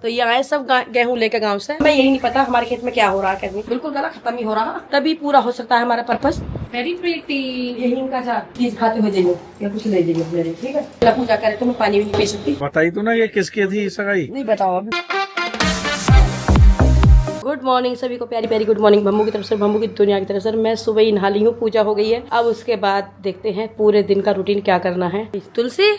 तो ये आए सब गेहूं लेकर गांव से। मैं यही नहीं पता हमारे खेत में क्या हो रहा है, बिल्कुल गला खत्म ही हो रहा, तभी पूरा हो सकता है हमारा पर्पस। Very pretty. यही इनका चीज खाते हुए जाइए या कुछ ले जाइए मेरे, ठीक है। पूजा करे तो मैं पानी भी नहीं पी सकती। बताई तो ना ये किसकी थी सगाई? नहीं बताओ अभी। गुड मॉर्निंग सभी को, प्यारी प्यारी गुड मॉर्निंग भम्मू की तरफ से, भम्मू की दुनिया की तरफ से। मैं सुबह ही नहा ली हूँ, पूजा हो गई है। अब उसके बाद देखते हैं पूरे दिन का रूटीन क्या करना है। तुलसी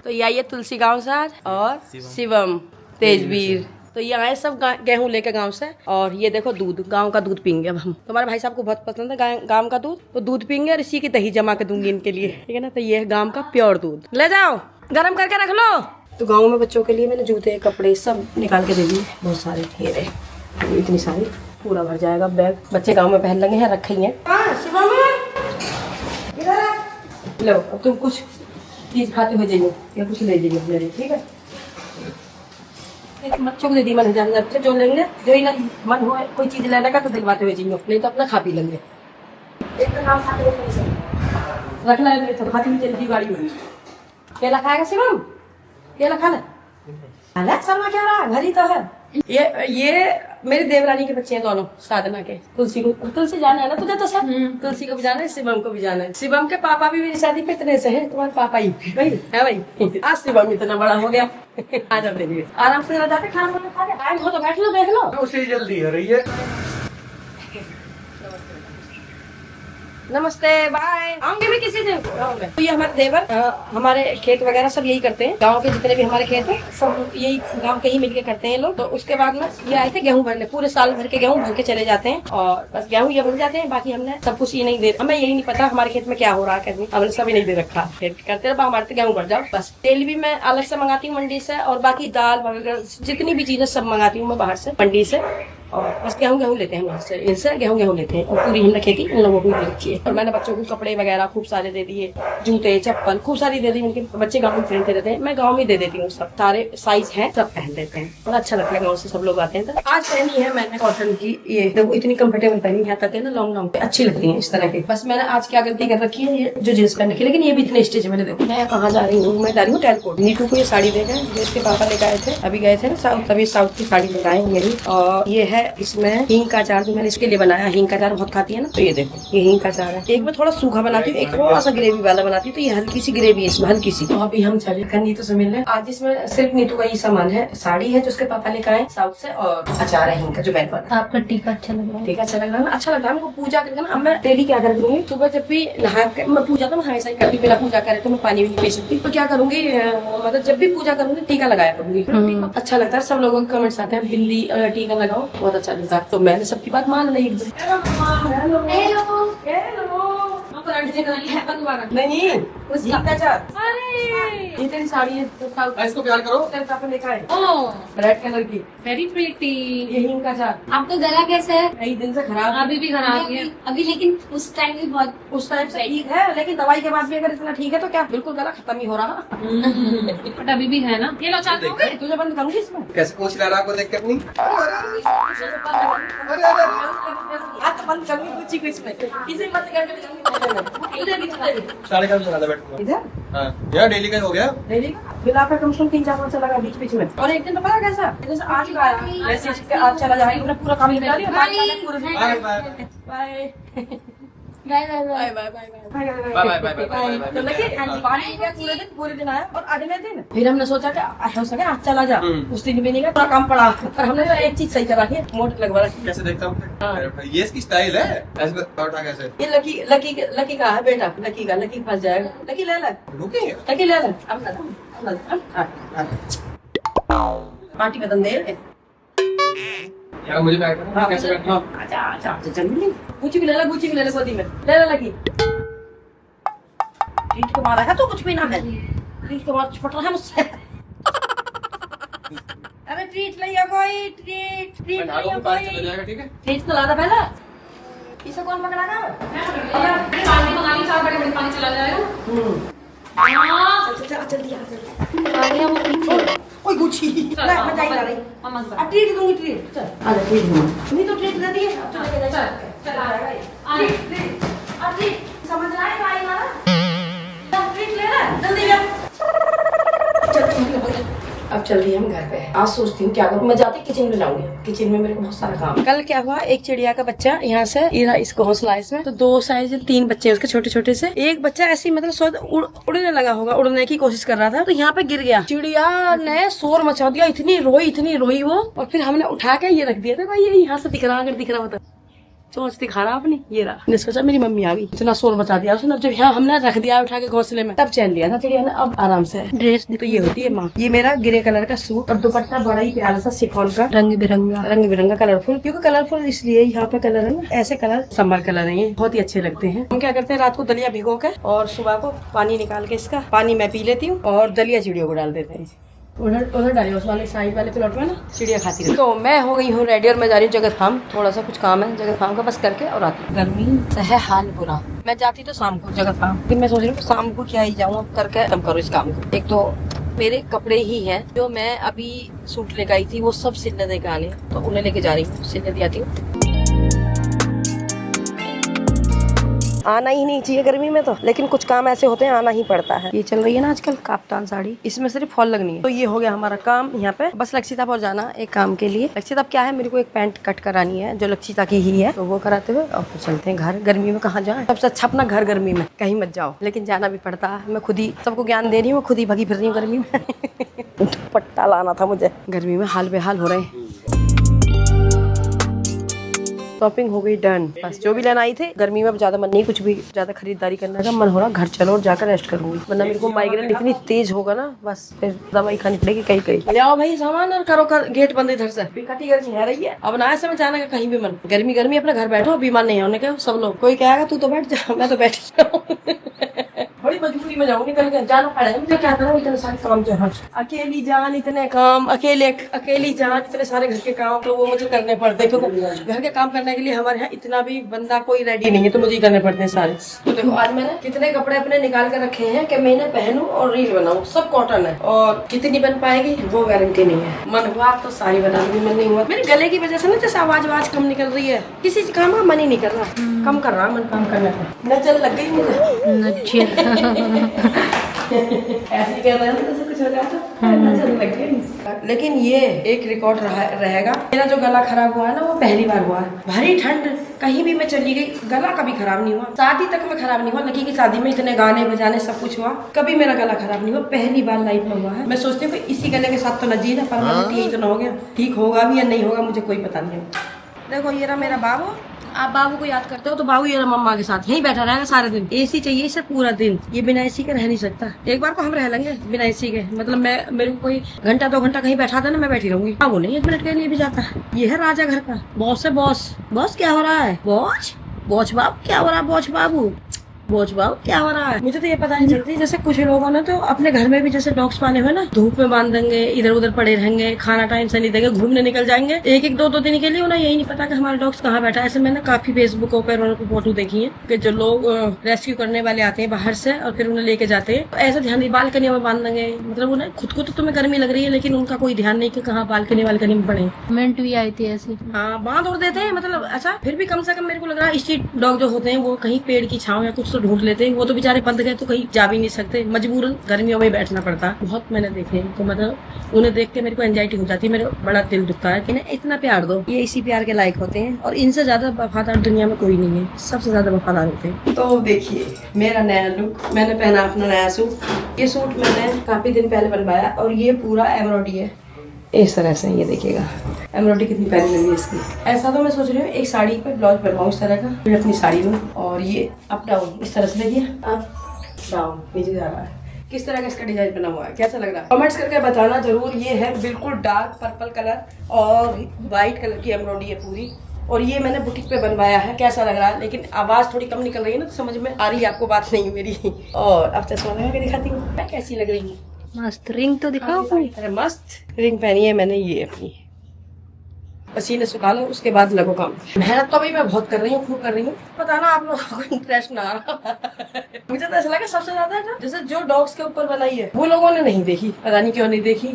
तो ये आई है तुलसी गाँव से आज, और शिवम तेजवीर। तो ये आए सब गेहूं लेके गांव से। और ये देखो दूध, गांव का दूध पीएंगे अब हम। तुम्हारे भाई साहब को बहुत पसंद है गांव का दूध, तो दूध पीएंगे और इसी की दही जमा के दूंगी इनके लिए, ठीक है ना। तो ये है गांव का प्योर दूध, ले जाओ गर्म करके रख लो। तो गाँव में बच्चों के लिए मैंने जूते कपड़े सब निकाल के दे दिए, बहुत सारे ये रहे, इतनी सारी पूरा भर जाएगा बैग। बच्चे गाँव में पहन लगे हैं, रखे ही है। लो अब तुम कुछ चीज खाते हुए जाइए या कुछ ले जाइए मेरे, ठीक है। बच्चों को दे दी मैंने, जाने बच्चे जो लेंगे, जो ही ना मन हो कोई चीज लेने का तो दिलवाते हुए जाइए, नहीं तो अपना खा पी लेंगे। रखना है तो खाती हुई चलती गाड़ी में। केला खाएगा शिवम? केला खा ले। शर्मा क्या रहा, घर ही तो है। ये मेरी देवरानी के बच्चे हैं दोनों, साधना के। तुलसी जाना है ना तुझे तो सब। तुलसी को भी जाना है, शिवम को भी जाना है। शिवम के पापा भी मेरी शादी पे इतने से है, तुम्हारे पापा ही भाई है भाई। आज शिवम इतना बड़ा हो गया। आज अब देखिए आराम से जाके खाना खा के टाइम हो तो बैठ लो, देख लो। उसे जल्दी हो रही है। नमस्ते बाय। आऊंगे भी किसी दिन। तो ये हमारे देवर हमारे खेत वगैरह सब यही करते हैं। गांव के जितने भी हमारे खेत हैं सब यही गांव के ही मिलके करते हैं लोग। तो उसके बाद में ये आए थे गेहूं भरने, पूरे साल भर के गेहूं भर के चले जाते हैं, और बस गेहूं ये भर जाते हैं। बाकी हमने सब कुछ ये नहीं दे, हमें यही नहीं पता हमारे खेत में क्या हो रहा है, हमने सब ही नहीं दे रखा। फिर करते रहो हमारे तो गेहूं भर जाओ बस। तेल भी मैं अलग से मंगाती हूँ मंडी से, और बाकी दाल वगैरह जितनी भी चीजें सब मंगाती हूँ मैं बाहर से मंडी से। और बस गेहूं लेते हैं वहाँ से, इनसे गेहूं लेते हैं। और पूरी हमने खेती उन लोगों को दे रखी है। और मैंने बच्चों को कपड़े वगैरह खूब सारे दे दिए, जूते चप्पल खूब सारी दे दी। उनके बच्चे गाँव में पहनते रहते हैं, मैं गाँव में दे देती हूँ। सब सारे साइज है, सब पहन लेते हैं, बड़ा अच्छा लगता है। गाँव से सब लोग आते हैं। तो आज पहनी है मैंने कॉटन की, ये देखो इतनी कंफर्टेबल पहनी, यहाँ तक है ना, लॉन्ग लॉन्ग पे अच्छी लगती है इस तरह की। बस मैंने आज क्या गलती कर रखी है, ये जो जींस पहन रखी है, लेकिन ये भी इतने स्टेज में। देखो मैं कहाँ जा रही हूँ, मैं जा रही हूँ टेलकोट। नीटू को ये साड़ी देगा, जो इसके पापा लेकर आए थे, अभी गए थे ना साउथ, तभी साउथ की साड़ी लेकर आए यही। और ये है इसमें हींग का अचार, जो मैंने इसके लिए बनाया। हींग का अचार बहुत खाती है ना, तो ये देखो ये हींग का अचार है। एक में थोड़ा सूखा बनाती हूँ, एक थोड़ा सा ग्रेवी वाला बनाती हूँ, तो ये हल्की सी ग्रेवी है इसमें, हल्की सी। तो अभी हम चले कर नीतू से मिलने। आज इसमें सिर्फ नीतू का ही सामान है, साड़ी है जो उसके पापा लेकर आए साउथ से, और अचार है हींग का जो बैग वाला। आपका टीका अच्छा लग रहा है? टीका अच्छा लग रहा है ना, अच्छा लग रहा है मेरे को। पूजा करके ना मैं डेली क्या कर दूंगी, सुबह जब भी नहा के मैं पूजा तो मैं हमेशा ही करती, बिना पूजा करे तो मैं पानी भी नहीं पी सकती। तो क्या करूंगी, मतलब जब भी पूजा करूंगी टीका लगाया करूंगी। अच्छा लगता है, सब लोगों के कमेंट्स आते हैं बिल्ली टीका लगाओ, बहुत अच्छा लगता है। तो मैंने सबकी बात मान ली। नहीं ये तेरी साड़ी है, इसको प्यार करो। तेरे पापा लेकर आए ओह रेड कलर की, वेरी प्रीटी। ये हींग का अचार। आपका गला कैसा है? कई दिन से खराब, अभी भी खराब है। अभी लेकिन उस टाइम भी बहुत, उस टाइम से ठीक है, लेकिन दवाई के बाद भी अगर इतना ठीक है तो क्या बिल्कुल गला खत्म ही हो रहा। बट अभी भी है ना। ये लो चाहते हो? तुझे बंद करूंगी इसमें। कैसे पूछ रहा आपको देख के अपनी? आज तो बंद करूंगी कुछ ही इसमें, इसे मत करके साढ़े कब चला बैठूंगा? इधर हाँ यार डेली का हो गया। डेली बिल आपका कम से कम 3-4 से लगा बीच बीच में। और एक दिन तो पता कैसा, जैसे आज का आया वैसे आज चला जाएगा, पूरा काम निपटा लिया। Bye bye bye bye bye. Bye. तो लेकिन पानी गया पूरे दिन आया, और अगले दिन फिर हमने सोचा कि हो सके आज चला जा। उस दिन भी नहीं गया, पूरा काम पड़ा। पर हमने एक चीज सही करा के मोटर लगवा रखी। कैसे देखता हूँ? हाँ। ये इसकी स्टाइल है, ऐसे उठा कैसे? ये लकी का है बेटा, लकी फंस जाएगा। लकी ले ले, रुके लकी ले ले, अब पार्टी बदल दे यार, मुझे बैठ करना कैसे बैठना? अच्छा जल्दी गुची भी ले ले, गुची भी ले ले, गोदी में ले ले लगी। ट्रीट को मारा है तो कुछ भी ना है, ट्रीट को मार फट रहा है मुझसे। अरे ट्रीट लिया कोई, ट्रीट लिया कोई। जाएगा ठीक है। ट्रीट तो लादा पहले, इसे कौन पकड़ागा? पानी मंगा ली, 4 बड़े पानी चला जाएगा। चल जल्दी आ गया वो पीछे। कोई गुची ले, मैं जा रही। अब ट्रीट दूंगी, ट्रीट चल आ जा, ट्रीट दूंगी। नहीं तो ट्रीट दे दिए, अब तो लेके जा। चल आ जाएगा ट्रीट। अब ट्रीट समझ रहा है भाई ना, ट्रीट ले ले जल्दी जा। चल अब चल रही हम घर पे। आज सोचती हूँ क्या करूँ, मैं जाती किचन में जाऊंगी। किचन में मेरे को बहुत सारा काम। कल क्या हुआ, एक चिड़िया का बच्चा यहाँ से इसको घोंसला इसमें, तो 2 साइज 3 बच्चे उसके छोटे छोटे से। एक बच्चा ऐसी मतलब शायद उड़ने लगा होगा, उड़ने की कोशिश कर रहा था, तो यहाँ पे गिर गया। चिड़िया ने शोर मचा दिया, इतनी रोई वो, और फिर हमने उठा के ये रख दिया था। भाई ये यहाँ से दिख रहा, अगर दिख रहा होता चोंच दिखा रहा अपनी, ये रहा। ने सोचा मेरी मम्मी आ गई, इतना शोर मचा दिया उसने। जब यहाँ हमने रख दिया उठा के घोंसले में, तब चैन लिया था चिड़िया ने। अब आराम से ड्रेस तो ये होती है माँ। ये मेरा ग्रे कलर का सूट और दुपट्टा बड़ा ही प्यारा सा शिफॉन का, रंग बिरंगा कलरफुल। क्योंकि कलरफुल इसलिए यहाँ पे कलर है ना, ऐसे कलर समर कलर है, ये बहुत ही अच्छे लगते हैं। हम क्या करते हैं, रात को दलिया भिगो के और सुबह को पानी निकाल के इसका पानी मैं पी लेती हूँ और दलिया चिड़ियों को डाल देते हैं। उधर डाली उस वाले साइड वाले प्लॉट में ना चिड़िया खाती है। तो मैं हो गई हूँ रेडी और मैं जा रही हूँ जगत फार्म। थोड़ा सा कुछ काम है जगत फार्म का, बस करके और आती हूँ। गर्मी से है हाल बुरा। मैं जाती तो शाम को जगत फार्म, फिर मैं सोच रही हूँ शाम को क्या ही जाऊँ, करके खत्म करो इस काम को। एक तो मेरे कपड़े ही हैं जो मैं अभी सूट लेकर आई थी, वो सब सिलने देकर आने, तो उन्हें लेके जा रही हूँ, सिलने दी आती हूँ। आना ही नहीं चाहिए गर्मी में तो, लेकिन कुछ काम ऐसे होते हैं आना ही पड़ता है। ये चल रही है ना आजकल काफ्तान साड़ी, इसमें सिर्फ फॉल लगनी है। तो ये हो गया हमारा काम यहाँ पे। बस लक्षिता पर जाना एक काम के लिए। लक्षिता क्या है, मेरे को एक पैंट कट करानी है जो लक्षिता की ही है, तो वो कराते हुए और फिर चलते हैं घर। गर्मी में कहाँ जाए, सबसे अच्छा अपना घर गर्मी में, कहीं मत जाओ, लेकिन जाना भी पड़ता है। मैं खुद ही सबको ज्ञान दे रही हूँ, खुद ही भगी फिर रही हूँ गर्मी में। दुपट्टा लाना था मुझे, गर्मी में हाल बेहाल हो रहे हैं। शॉपिंग हो गई डन, बस जो भी लेना आई थी। गर्मी में ज्यादा मन नहीं कुछ भी ज्यादा खरीदारी करने का, मन हो रहा घर चलो और जाकर रेस्ट करूंगी, वरना मेरे को माइग्रेन इतनी तेज होगा ना, बस फिर दवाई खानी पड़ेगी कहीं। ले आओ भाई सामान और करो गेट बंद इधर से। गर्मी है रही है, अब ना समय जाने का कहीं भी मन। गर्मी अपने घर बैठो, बीमार नहीं होने का सब लोग। कोई कहेगा तू तो बैठ जा, मैं तो बैठ जाऊँ। बड़ी मजबूरी में जाऊंगी, कल जाना पड़ेगा मुझे। क्या करूँ, इतने सारे काम जो है, अकेली जान इतने काम, अकेली जान इतने सारे घर के काम, तो वो मुझे करने पड़ते हैं। क्योंकि घर के काम करने के लिए हमारे यहाँ इतना भी बंदा कोई रेडी नहीं है, तो मुझे ही करने पड़ते हैं सारे। तो देखो आज मैंने कितने कपड़े अपने निकाल कर रखे हैं कि मैं इन्हें पहनूं और रील बनाऊं। सब कॉटन है और कितनी बन पाएगी वो गारंटी नहीं है। मन हुआ तो सारी बना लूंगी, मन नहीं हुआ मेरे गले की वजह से ना जैसे आवाज कम निकल रही है, किसी काम का मन ही नहीं कर रहा, कम कर रहा मन काम करने का। नजर लग गई मुझे। ऐसे कह रहे हैं जैसे कुछ हो रहा था, नजर लग गई। लेकिन ये एक रिकॉर्ड रहेगा, मेरा जो गला खराब हुआ है ना वो पहली बार हुआ है। भारी ठंड कहीं भी मैं चली गई, गला कभी खराब नहीं हुआ। शादी तक में खराब नहीं हुआ, लकी की शादी में इतने गाने बजाने सब कुछ हुआ, कभी मेरा गला खराब नहीं हुआ, पहली बार लाइफ में हुआ है। मैं सोचती हूँ इसी गले के साथ तो न जी ना, परमानेंट यही तो न हो गया। ठीक होगा भी या नहीं होगा मुझे कोई पता नहीं है। देखो ये रहा मेरा बाबू। आप बाबू को याद करते हो तो बाबू ये मम्मा के साथ यहीं बैठा रहेगा सारे दिन। एसी चाहिए इसे पूरा दिन, ये बिना एसी के रह नहीं सकता। एक बार को हम रह लेंगे बिना एसी के, मतलब मेरे को कोई घंटा 2 घंटा कहीं बैठा था ना, मैं बैठी रहूंगी। बाबू नहीं 1 मिनट के लिए भी जाता है। ये है राजा घर का, बॉस है बॉस क्या हो रहा है, बॉस बाबू क्या हो रहा है, बॉस बाबू क्या हो रहा है। मुझे तो ये पता नहीं चलती, जैसे कुछ लोगों ने तो अपने घर में भी जैसे डॉग्स पाले हुए ना, धूप में बांध देंगे, इधर उधर पड़े रहेंगे, खाना टाइम से नहीं देंगे, घूमने निकल जाएंगे 1-1, 2-2 दिन के लिए। उन्हें यही नहीं पता कि हमारा डॉग्स कहाँ बैठा है। ऐसे मैंने काफी फेसबुक पर फोटो देखी है कि जो लोग रेस्क्यू करने वाले आते हैं बाहर से और फिर उन्हें लेके जाते हैं, तो ऐसा ध्यान नहीं, बालकनी में बांध देंगे। मतलब उन्हें खुद को तो तुम्हें गर्मी लग रही है, लेकिन उनका कोई ध्यान नहीं कि कहाँ बालकनी में पड़े। कमेंट भी आई थी ऐसी, हाँ बांध और देते हैं, मतलब अच्छा। फिर भी कम से कम मेरे को लग रहा है स्ट्रीट डॉग जो होते हैं वो कहीं पेड़ की छांव या कुछ तो ढूंढ लेते हैं। वो तो बेचारे बंद गए तो कहीं जा भी नहीं सकते, मजबूरन गर्मियों में बैठना पड़ता है। बहुत मैंने देखे हैं, तो मतलब उन्हें देख के मेरे को एंजाइटी हो जाती है, मेरा बड़ा दिल दुखता है कि इतना प्यार दो। ये इसी प्यार के लायक होते हैं और इनसे ज्यादा वफादार दुनिया में कोई नहीं है, सबसे ज्यादा वफादार होते हैं। तो देखिए मेरा नया लुक, मैंने पहना अपना नया सूट। ये सूट मैंने काफी दिन पहले बनवाया और ये पूरा एम्ब्रॉयडरी है इस तरह से, ये देखिएगा एम्ब्रॉयडरी कितनी प्यारी लगी है इसकी। ऐसा तो मैं सोच रही हूँ एक साड़ी पर ब्लाउज बनवाऊँ इस तरह का, फिर अपनी साड़ी में, और ये अप डाउन इस तरह से, देखिए अप डाउन नीचे जा रहा है। किस तरह का इसका डिजाइन बना हुआ है, कैसा लग रहा है कमेंट्स करके बताना जरूर। ये है बिल्कुल डार्क पर्पल कलर और व्हाइट कलर की एम्ब्रॉयडरी है पूरी, और ये मैंने बुटीक पे बनवाया है। कैसा लग रहा है, लेकिन आवाज थोड़ी कम निकल रही है ना, तो समझ में आ रही है आपको बात नहीं मेरी। और अब चश्मा लगा के दिखाती हूँ मैं कैसी लग रही हूँ। मस्त रिंग तो दिखाओ। अरे मस्त रिंग पहनी है मैंने ये अपनी। पसीने सुखा लो उसके बाद लगो काम। मेहनत तो अभी मैं बहुत कर रही हूँ, खूब कर रही हूँ। पता ना आप लोगों को इंटरेस्ट ना आ रहा। मुझे तो ऐसा लगा सबसे ज्यादा ना जैसे जो डॉग्स के ऊपर बनाई है वो लोगों ने नहीं देखी, पता नहीं क्यों नहीं देखी।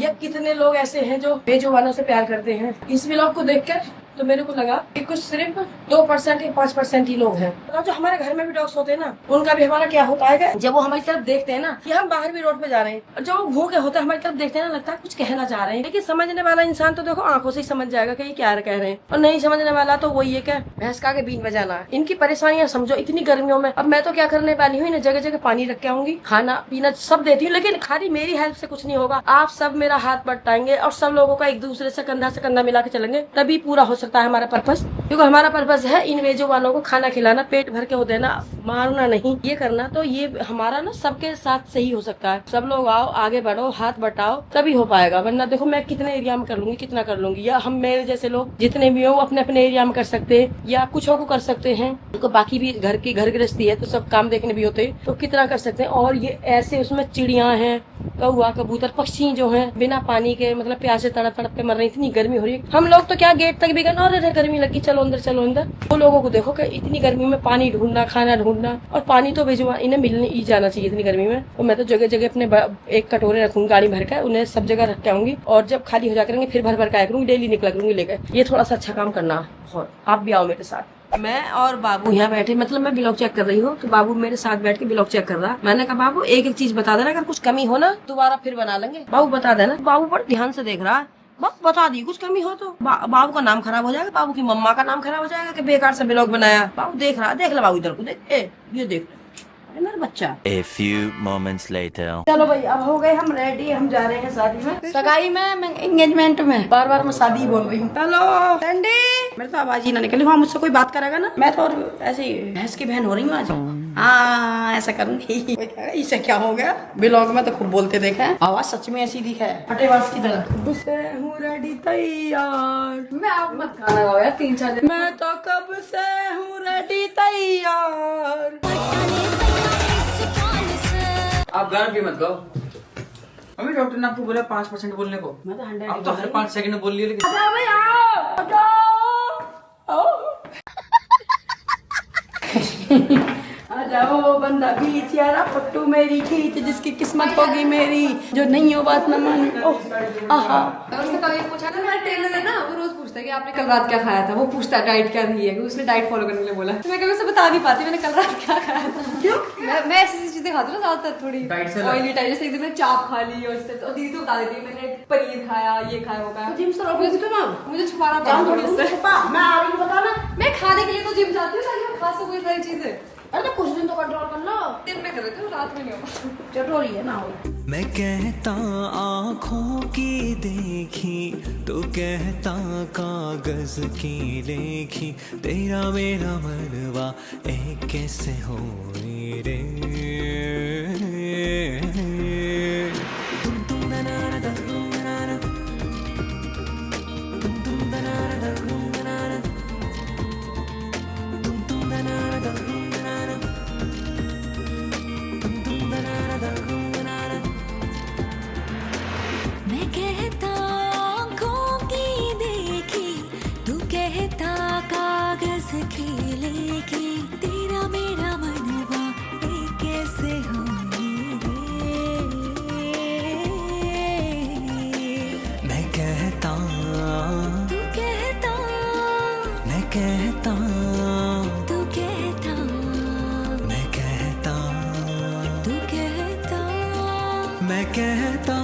या कितने लोग ऐसे हैं जो बेजुबानों से प्यार करते हैं। इस व्लॉग को देखकर तो मेरे को लगा कि कुछ सिर्फ 2% या 5% ही लोग हैं। और जो हमारे घर में भी डॉग्स होते हैं ना, उनका भी हमारा क्या होता है जब वो हमारी तरफ देखते हैं ना कि हम बाहर भी रोड पे जा रहे हैं, और जब वो भूखे होते हैं हमारी तरफ देखते हैं ना, लगता है कुछ कहना चाह रहे हैं। लेकिन समझने वाला इंसान तो देखो आंखों से ही समझ जाएगा कि ये क्या कह रहे हैं, और नहीं समझने वाला तो वही है क्या भैंस का के बीन बजाना। इनकी परेशानियां समझो इतनी गर्मियों में। अब मैं तो क्या करने वाली हूँ, जगह जगह पानी रख के आऊंगी, खाना पीना सब देती हूँ, लेकिन खाली मेरी हेल्प से कुछ नहीं होगा। आप सब मेरा हाथ बटाएंगे और सब लोगों का एक दूसरे से कंधा मिला के चलेंगे, तभी पूरा हो सकता है हमारा पर्पस। क्योंकि हमारा पर्पस है इन वेजो वालों को खाना खिलाना, पेट भर के हो देना, मारना नहीं, ये करना। तो ये हमारा ना सबके साथ सही हो सकता है। सब लोग आओ, आगे बढ़ो, हाथ बटाओ, तभी हो पाएगा। वरना देखो मैं कितने एरिया में कर लूंगी, कितना कर लूंगी, या हम मेरे जैसे लोग जितने भी हो अपने अपने एरिया में कर सकते हैं, या कुछ को कर सकते हैं। तो बाकी भी घर गृहस्थी है तो सब काम देखने भी होते हैं, तो कितना कर सकते हैं। और ये ऐसे उसमें चिड़िया हैं, कौआ, कबूतर, पक्षी जो हैं बिना पानी के मतलब प्यासे तड़प तड़प के मर रही। इतनी गर्मी हो रही है, हम लोग तो क्या गेट तक भी गए और अरे गर्मी लगी, चलो अंदर चलो अंदर। वो लोगों को देखो कि इतनी गर्मी में पानी ढूंढना, खाना ढूंढना, और पानी तो भिजवा इन्हें मिलने ही जाना चाहिए इतनी गर्मी में। तो मैं तो जगह जगह अपने एक कटोरे रखूंगी गाड़ी भर कर, उन्हें सब जगह रख के आऊंगी, और जब खाली हो जा करेंगे फिर भर भर के आया करूंगी, डेली निकला करूंगी लेकर। ये थोड़ा सा अच्छा काम करना। और आप भी आओ मेरे साथ। मैं और बाबू यहाँ बैठे, मतलब मैं ब्लॉग चेक कर रही हूँ, तो बाबू मेरे साथ बैठ के ब्लॉग चेक कर रहा है। मैंने कहा बाबू एक एक चीज बता देना, अगर कुछ कमी हो ना दोबारा फिर बना लेंगे। बाबू बता देना। बाबू बड़े ध्यान से देख रहा है। बाबू बता दी कुछ कमी हो तो बाबू का नाम खराब हो जाएगा, बाबू की मम्मा का नाम खराब हो जाएगा कि बेकार से ब्लॉग बनाया। बाबू देख रहा है, देख ला बाबू इधर को देख, ये देख मेरा बच्चा। A few moments later. चलो भाई अब हो गए हम रेडी, हम जा रहे हैं शादी में, सगाई में, एंगेजमेंट में। बार बार मैं शादी बोल रही हूँ। हेलो टंडी, मेरे तो आवाज ही ना निकली। वहाँ मुझसे कोई बात करेगा ना, मैं तो और ऐसी भैंस की बहन हो रही हूँ आज। हाँ ऐसा करूंगी। इसे क्या हो गया, ब्लॉग में तो खूब बोलते देखा है, आवाज सच में ऐसी दिखा है फटेबाज की तरह। उससे हूँ रेडी तैयार। मैं आप मत खाना गाओ यार 3-4 दिन। मैं तो कब से हूँ रेडी तैयार। आप गाना भी मत गाओ। अभी डॉक्टर ने आपको बोला 5% बोलने को। मैं तो 100 अब तो हर 5 सेकंड में बोल लिया। लेकिन आ जाओ बंदा बीच यारा, पट्टू मेरी खींच, जिसकी किस्मत होगी मेरी, जो नहीं हो बात न मान। आहा और उसने कभी पूछा ना, मेरा ट्रेनर है ना, वो रोज पूछता है कि आपने कल रात क्या खाया था। वो पूछता है डाइट क्या रही है, उसने डाइट फॉलो करने के लिए बोला। तो मैं कभी उसे बता नहीं पाती मैंने कल रात क्या खाया था। क्यों? मैं ऐसी चीजें खाती हूँ ना ज्यादातर, थोड़ी ऑयली टाइप। जैसे एक दिन मैंने चाप खा ली, और दीदी तो बता देती है मैंने पनीर खाया, ये खाया, वो खाया। जिम से मुझे छुपाना पड़ा थोड़ी उससे। मैं आ रही हूँ बताना। मैं खाने के लिए तो जिम जाती हूँ ताकि मैं खा सकूँ सारी चीजें। अरे तो कुछ दिन तो कंट्रोल कर लो। दिन में कर लेती हूँ, रात में नहीं हो पाता। चटोरी है ना हो। मैं कहता आँखों की देखी, तो कहता कागज की लेखी, तेरा मेरा मनवा एक कैसे हो रे। मैं कहता आँखों की देखी, तू कहता कागज की लेखी, तेरा मेरा मनवा एक कैसे हो रे। मैं कहता, तू कहता, मैं कहता, तू कहता, मैं कहता, तू कहता, मैं कहता।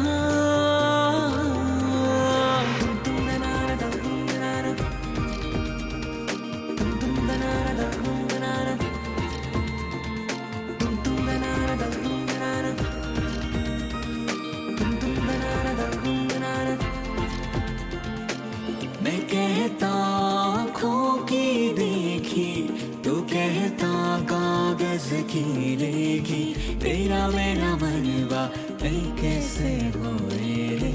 मैं कहता आँखों की देखी, तू कहता कागज की लेखी, तेरा मेरा मनवा कैसे हो रे।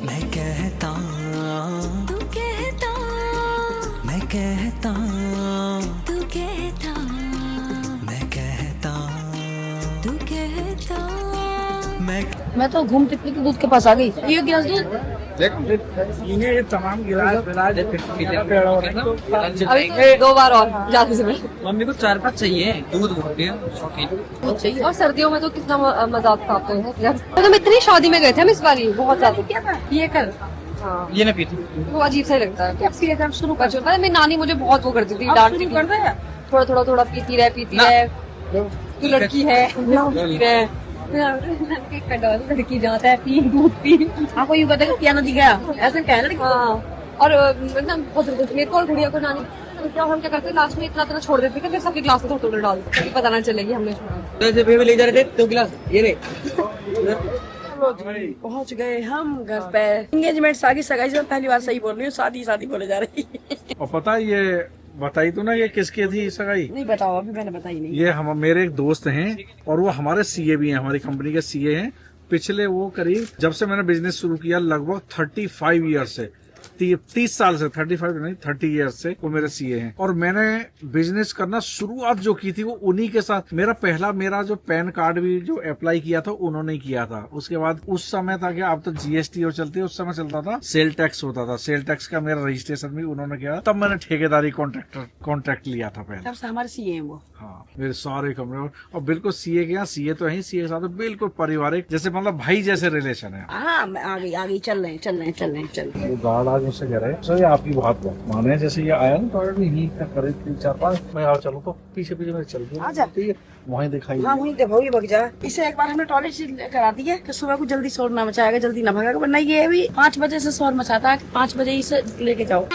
मैं कहता, तू कहता, मैं कहता, तू कहता, मैं कहता, तू कहता। मैं मैं तो घूमते फिरते दूध के पास आ गई। ये गिलास दूध इन्हें ये तमाम गिलास अभी तो 2 बार और जाते समय। मम्मी को 4-5 चाहिए, दूध बहुत है शौकीन। और सर्दियों में तो कितना मजा आता आते हैं। तो हम इतनी शादी में गए थे हम इस बार, बहुत ज्यादा। ये कर हाँ ये ना पीती। वो अजीब सा ही लगता है। हम शुरू बचपन में मेरी नानी मुझे बहुत वो करती थी, डांटती थी। कर दे। थोड़ा पीती रहे तू लड़की है पीती रहे। लड़की जाता है पी दूध पी। आपको यूँ कहते हैं क्या नदी गया ऐसे कह लड़की। हाँ और ना बहुत जबरदस्त मेरे को और गुड़िया को नानी तो क्या हम क्या करते लास्ट में इतना छोड़ देते कि फिर सबके ग्लास में थोड़ा डाल देते, पता ना चलेगी हमने छोड़ा। तो जब ले जा रहे थे 2 गिलास ये रे। पहुंच गए हम घर पे। एंगेजमेंट शादी सगाई से पहली बार सही बोल रही हूँ, शादी बोले जा रही। और पता है ये बताई तो ना ये किसकी थी सगाई? नहीं बताओ, अभी मैंने बताई नहीं। ये हम मेरे एक दोस्त हैं और वो हमारे सीए भी हैं, हमारी कंपनी के सीए हैं। पिछले वो करीब जब से मैंने बिजनेस शुरू किया लगभग 35 ईयर से 30 साल से 35 नहीं 30 ईयर से वो मेरे सीए हैं। और मैंने बिजनेस करना शुरुआत जो की थी वो उन्हीं के साथ। मेरा जो पैन कार्ड भी जो अप्लाई किया था उन्होंने ही किया था। उसके बाद उस समय था कि अब तो जीएसटी और चलती है, उस समय चलता था सेल टैक्स होता था। सेल टैक्स का मेरा रजिस्ट्रेशन भी उन्होंने किया। तब मैंने ठेकेदारी कॉन्ट्रैक्ट लिया था पहले। तब से हमारे सीए हैं वो। हाँ मेरे सारे कमरे और बिल्कुल सीए के यहाँ सीए तो है, सीए के साथ बिल्कुल पारिवारिक जैसे मतलब भाई जैसे रिलेशन है। हाँ आ गई चल रहे हैं। वो गार्ड आज मुझसे कह रहे हैं सर ये आपकी बात माने, जैसे ये आया ना तो यही करे 3-4-5 मैं आओ चलो तो पीछे मैं चल गया। ठीक है वहीं दिखाई। हाँ वहीं देखो ये बग जा। इसे एक बार हमने टॉयलेट से करा दी है कि सुबह को जल्दी शोर ना मचाएगा, जल्दी ना भागेगा, वरना ये भी 5 बजे से शोर मचाता है। 5 बजे इसे लेके जाओ।